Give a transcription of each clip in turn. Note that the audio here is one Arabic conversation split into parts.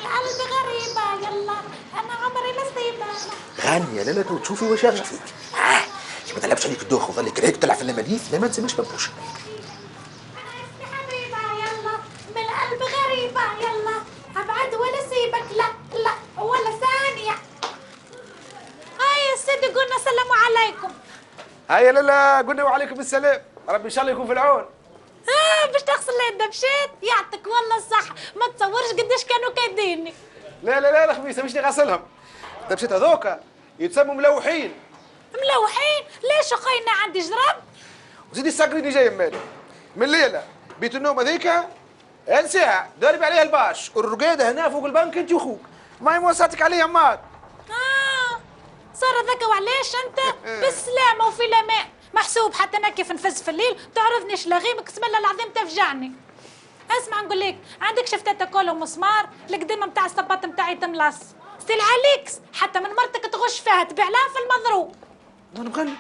القلب غريبة يلا أنا عمري نصيبة. غني يا لالا وتشوفي واش يرجع فيك. ما تلعبش عليك الدوخ وظلك هيك تلعب في اللماديس. لا ما تسميش ببوش. أنا اسمي حبيبة يلا من القلب غريبة يلا أبعد ولا سيبك لا لا ولا ثانية. هاي يا سيدي قلنا السلام عليكم. هاي يا لالا قلنا وعليكم السلام. ربي ان شاء الله يكون في العون. باش تغسل اليد مشيت يعطيك والله الصح. ما تصورش قداش كانوا كايديني. لا لا لا الخميسه مش نغسلهم. انت مشيت هذوكا يتسموا ملوحين. ملوحين؟ ليش اخينا عندي جرب؟ وزيدي الساقريني جاي مالي من الليله بيت النوم هذيك انساها ضارب عليها الباش والرقاده هنا فوق البنك انت واخوك ما مواساتك عليها مات. صار هذاك وعلاش انت بالسلامه وفي الامان محسوب حتى انا كيف نفز في الليل تعرضنيش لغيمك بسم الله العظيم تفجعني. اسمع نقول لك عندك شفتات كولو مسمار القديمه نتاع الصباط نتاعي تملاص ستيل عليكس حتى من مرتك تغش فيها تبيع لها في المضروب. انا مغلب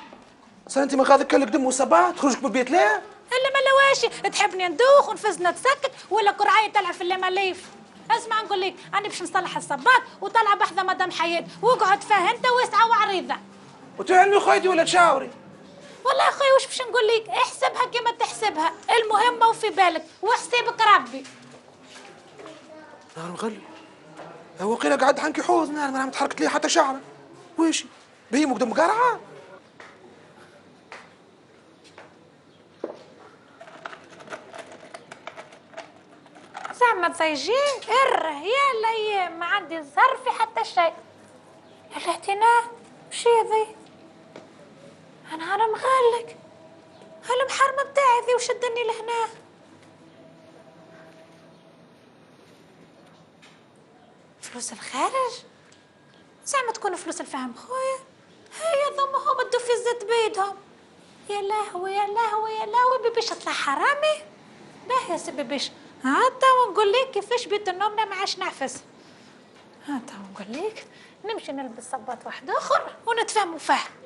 صار انت ما غاضك لك دم وصباط خرجك من البيت لا الا ما لواشي تحبني ندوخ ونفز نتسكت ولا كرعايه تلعب في اللماليف. اسمع نقول لك انا باش نصلح الصباط وطلع بحذا مدام حياه واقعد فيها انت واسعه وعريضه. وتعلمي خايدي ولا تشاوري؟ والله يا اخوي واش باش نقول لك احسبها كما تحسبها المهمه وفي بالك وحسابك ربي. نهار مغلب هو قيل قعد حنكي حوز ما تحركت لي حتى شعره ويشي بهيمك دم قرعه. زعما تيجي يا الايام ما عندي الزهر في حتى شيء. الاعتناء وش ذي؟ انا مغلق هالمحرمه بتاعي ذي وشدني لهنا. فلوس الخارج؟ زعما تكون فلوس الفهم خويا. هيا ضمهم بدو في الزيت بيدهم. يا لهوي يا لهوي يا لهوي بيبيش يطلع حرامي. لا يا سي بيبيش توا نقول لك كيفاش بيت النوم ما عادش نعفس. توا نقول لك نمشي نلبس صباط واحد اخر ونتفاهموا فيه.